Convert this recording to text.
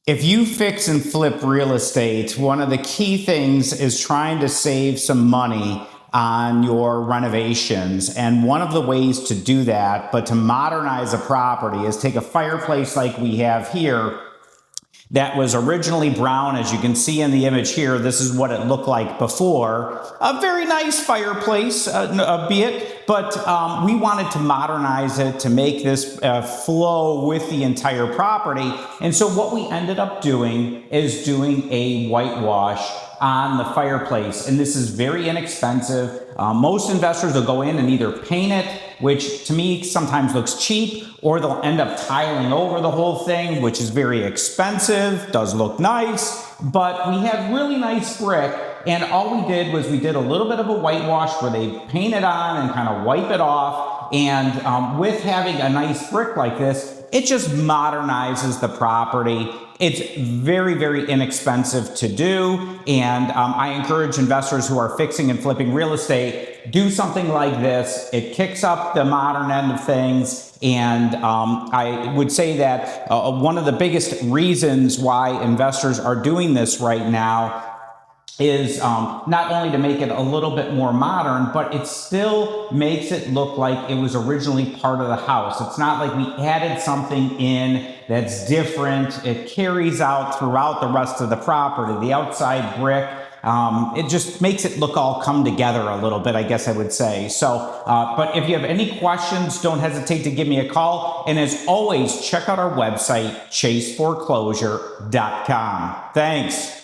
If you fix and flip real estate, one of the key things is trying to save some money on your renovations. And one of the ways to do that, but to modernize a property, is take a fireplace like we have here that was originally brown. As you can see in the image here, this is what it looked like before. A very nice fireplace, but we wanted to modernize it to make this flow with the entire property. And so what we ended up doing is doing a whitewash on the fireplace. And this is very inexpensive. Most investors will go in and either paint it, which to me sometimes looks cheap, or they'll end up tiling over the whole thing, which is very expensive, does look nice, but we had really nice brick. And all we did was we did a little bit of a whitewash where they paint it on and kind of wipe it off. And with having a nice brick like this, it just modernizes the property. It's very, very inexpensive to do. And I encourage investors who are fixing and flipping real estate, do something like this. It kicks up the modern end of things. And I would say that one of the biggest reasons why investors are doing this right now is not only to make it a little bit more modern, but it still makes it look like it was originally part of the house. It's not like we added something in that's different. It carries out throughout the rest of the property. The outside brick, it just makes it look all come together a little bit, I guess I would say. So, but if you have any questions, don't hesitate to give me a call. And as always, check out our website, chaseforeclosure.com. Thanks.